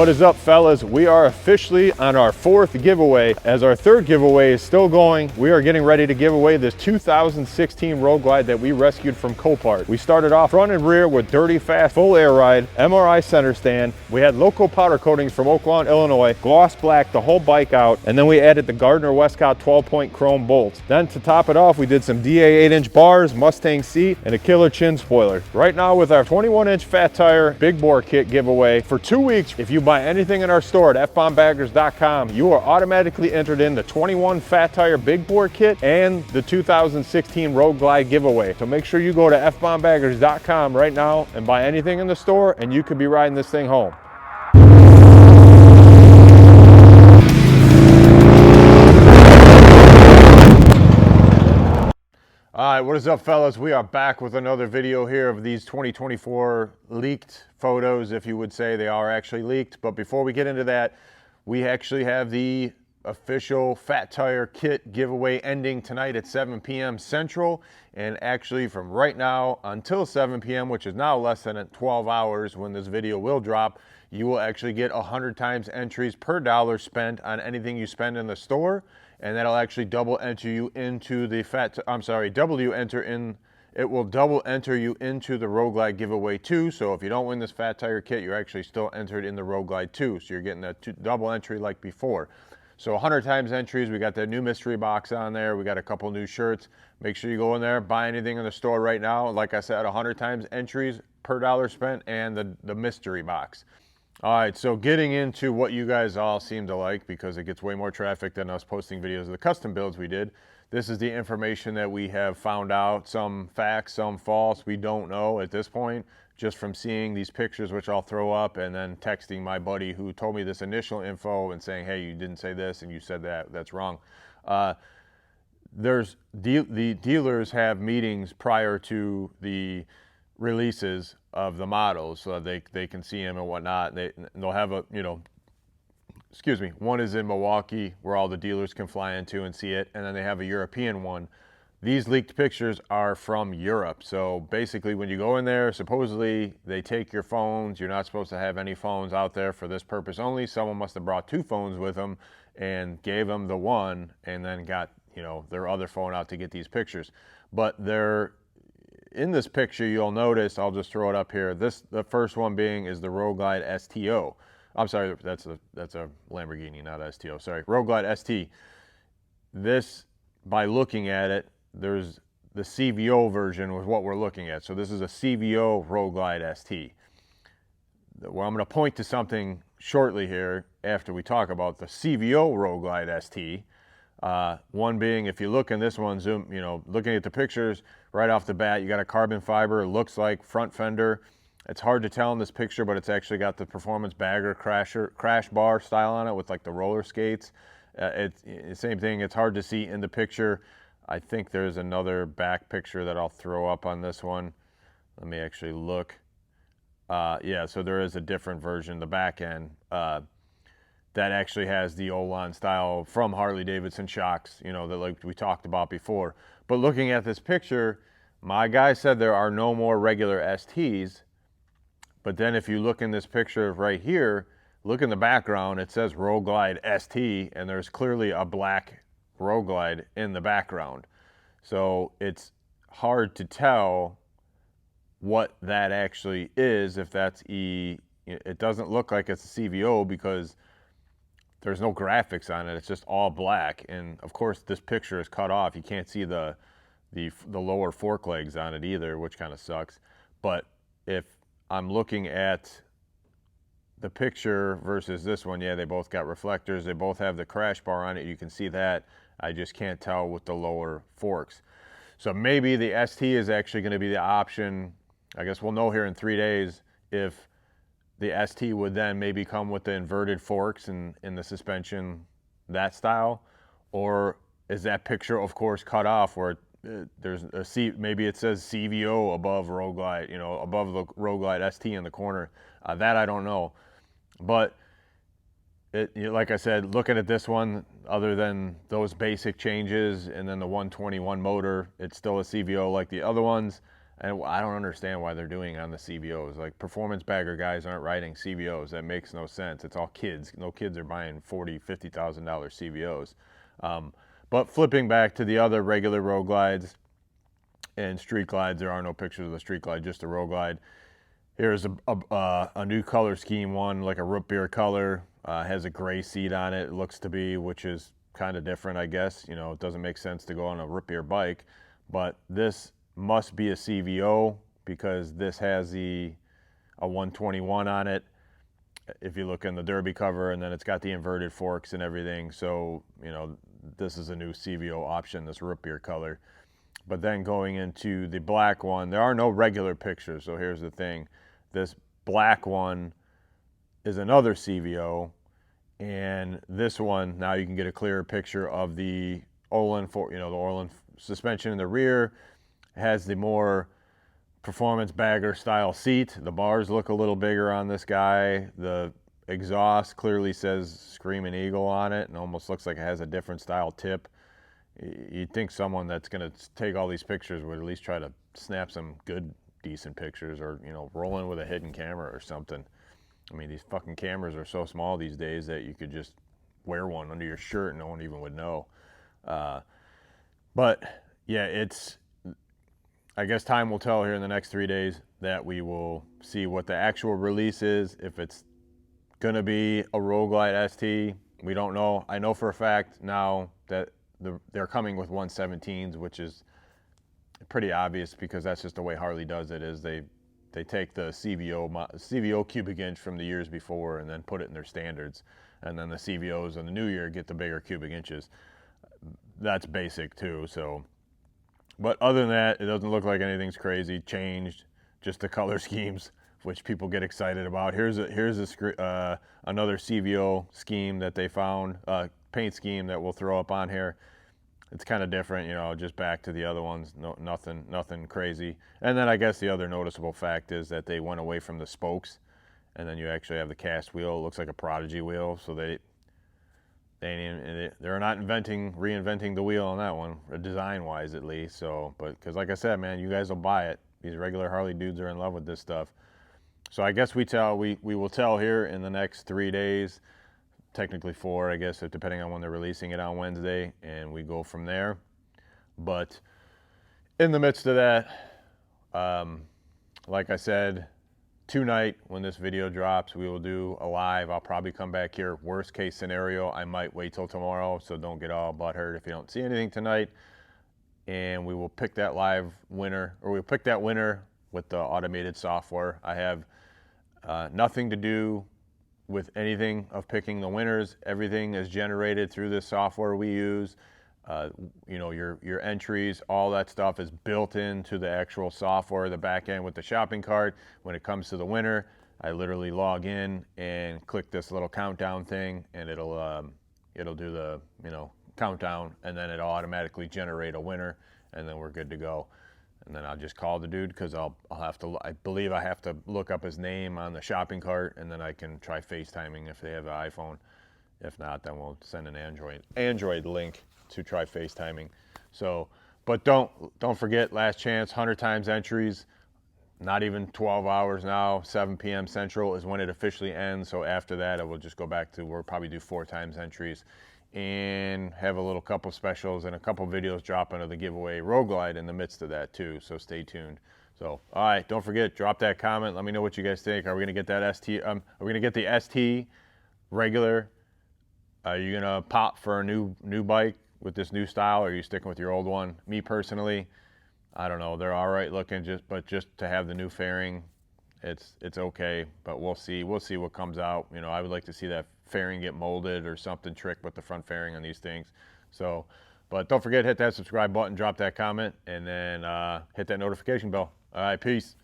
What is up, fellas? We are officially on our 4th giveaway. As our 3rd giveaway is still going, we are getting ready to give away this 2016 Road Glide that we rescued from Copart. We started off front and rear with dirty fast full air ride, MRI center stand. We had local powder coatings from Oak Lawn, Illinois, gloss black the whole bike out, and then we added the Gardner Westcott 12-point chrome bolts. Then to top it off, we did some DA 8-inch bars, Mustang seat, and a killer chin spoiler. Right now with our 21-inch fat tire big bore kit giveaway, for 2 weeks, if you buy anything in our store at fbombbaggers.com, you are automatically entered in the 21 fat tire big bore kit and the 2016 Road Glide giveaway. So make sure you go to fbombbaggers.com right now and buy anything in the store, and you could be riding this thing home. All right, what is up, fellas? We are back with another video here of these 2024 leaked photos, if you would say. They are actually leaked. But before we get into that, we actually have the official fat tire kit giveaway ending tonight at 7 p.m. Central. And actually from right now until 7 p.m., which is now less than 12 hours when this video will drop, you will actually get 100 times entries per dollar spent on anything you spend in the store. And that'll actually double enter you into the it will double enter you into the Road Glide giveaway too. So if you don't win this fat tire kit, you're actually still entered in the Road Glide too. So you're getting a double entry like before. So 100 times entries. We got that new mystery box on there. We got a couple new shirts. Make sure you go in there, buy anything in the store right now. Like I said, 100 times entries per dollar spent, and the mystery box. All right, so getting into what you guys all seem to like, because it gets way more traffic than us posting videos of the custom builds we did. This is the information that we have found out, some facts, some false. We don't know at this point, just from seeing these pictures, which I'll throw up, and then texting my buddy who told me this initial info and saying, hey, you didn't say this and you said that, that's wrong. The dealers have meetings prior to the releases of the models, so they can see them and whatnot. They'll have a, one is in Milwaukee where all the dealers can fly into and see it, and then they have a European one. These leaked pictures are from Europe. So basically when you go in there, supposedly they take your phones. You're not supposed to have any phones out there for this purpose only. Someone must have brought 2 phones with them and gave them the one and then got, their other phone out to get these pictures. But they're in this picture, you'll notice, I'll just throw it up here. The first one being is the Road Glide STO. I'm sorry, that's a Lamborghini, not STO. Sorry, Road Glide ST. This, by looking at it, there's the CVO version was what we're looking at. So this is a CVO Road Glide ST. Well, I'm going to point to something shortly here after we talk about the CVO Road Glide ST. One being, if you look in this one, looking at the pictures right off the bat, you got a carbon fiber, looks like front fender. It's hard to tell in this picture, but it's actually got the performance bagger crash bar style on it with like the roller skates. It's same thing. It's hard to see in the picture. I think there's another back picture that I'll throw up on this one. Let me actually look. Yeah, so there is a different version, the back end. That actually has the Olan style from Harley Davidson shocks, that like we talked about before. But looking at this picture, my guy said there are no more regular STs. But then if you look in this picture right here, look in the background, it says Road Glide ST, and there's clearly a black Road Glide in the background. So it's hard to tell what that actually is, if that's it doesn't look like it's a CVO because there's no graphics on it. It's just all black. And of course this picture is cut off. You can't see the lower fork legs on it either, which kind of sucks. But if I'm looking at the picture versus this one, yeah, they both got reflectors. They both have the crash bar on it. You can see that. I just can't tell with the lower forks. So maybe the ST is actually going to be the option. I guess we'll know here in 3 days if the ST would then maybe come with the inverted forks in the suspension, that style, or is that picture, of course, cut off where there's a maybe it says CVO above Road Glide, above the Road Glide ST in the corner. That I don't know, but like I said, looking at this one, other than those basic changes and then the 121 motor, it's still a CVO like the other ones. And I don't understand why they're doing on the CVOs. Like, performance bagger guys aren't riding CVOs. That makes no sense. It's all kids. No kids are buying $40,000, $50,000 CVOs. But flipping back to the other regular road glides and street glides, there are no pictures of the street glide, just the road glide. Here's a new color scheme one, like a root beer color. Has a gray seat on it, looks to be, which is kind of different, I guess. You know, it doesn't make sense to go on a root beer bike, but this must be a CVO because this has a 121 on it. If you look in the derby cover, and then it's got the inverted forks and everything. So, you know, this is a new CVO option, this root beer color. But then going into the black one, there are no regular pictures. So here's the thing. This black one is another CVO, and this one, now you can get a clearer picture of the Olin, the Olin suspension in the rear. Has the more performance bagger style seat. The bars look a little bigger on this guy. The exhaust clearly says Screaming Eagle on it and almost looks like it has a different style tip. You'd think someone that's going to take all these pictures would at least try to snap some good, decent pictures, or, you know, roll in with a hidden camera or something. I mean, these fucking cameras are so small these days that you could just wear one under your shirt and no one even would know. But yeah, I guess time will tell here in the next 3 days that we will see what the actual release is. If it's going to be a Road Glide ST, we don't know. I know for a fact now that they're coming with 117s, which is pretty obvious because that's just the way Harley does it. Is they take the CVO cubic inch from the years before and then put it in their standards, and then the CVOs in the new year get the bigger cubic inches. That's basic too. So, but other than that, it doesn't look like anything's crazy changed. Just the color schemes, which people get excited about. Here's another CVO scheme that they found, paint scheme that we'll throw up on here. It's kind of different, you know, just back to the other ones. No, nothing crazy. And then I guess the other noticeable fact is that they went away from the spokes, and then you actually have the cast wheel. It looks like a Prodigy wheel, so they're not reinventing the wheel on that one, design-wise at least. So, but because like I said, man, you guys will buy it. These regular Harley dudes are in love with this stuff. So I guess we will tell here in the next 3 days. Technically 4, I guess, depending on when they're releasing it on Wednesday, and we go from there. But in the midst of that, like I said, tonight when this video drops, we will do a live. I'll probably come back here. Worst case scenario, I might wait till tomorrow, so don't get all butthurt if you don't see anything tonight. And we will pick that live winner, or we'll pick that winner with the automated software. I have nothing to do with anything of picking the winners. Everything is generated through this software we use. You know, your entries, all that stuff is built into the actual software, the back end with the shopping cart. When it comes to the winner, I literally log in and click this little countdown thing, and it'll do the, you know, countdown, and then it'll automatically generate a winner, and then we're good to go. And then I'll just call the dude because I believe I have to look up his name on the shopping cart, and then I can try FaceTiming if they have an iPhone. If not, then we'll send an Android link to try FaceTiming. So, but don't forget, last chance, 100 times entries. Not even 12 hours now. 7 p.m. Central is when it officially ends. So after that, it will just go back to, we'll probably do 4 times entries, and have a little couple specials and a couple videos dropping of the giveaway Road Glide in the midst of that too. So stay tuned. So, all right, don't forget, drop that comment. Let me know what you guys think. Are we gonna get that ST? Are we gonna get the ST regular? Are you gonna pop for a new bike with this new style, or are you sticking with your old one? Me personally, I don't know. They're all right looking, but just to have the new fairing, it's okay. But we'll see. We'll see what comes out. You know, I would like to see that fairing get molded or something trick with the front fairing on these things. So, but don't forget, hit that subscribe button, drop that comment, and then hit that notification bell. All right, peace.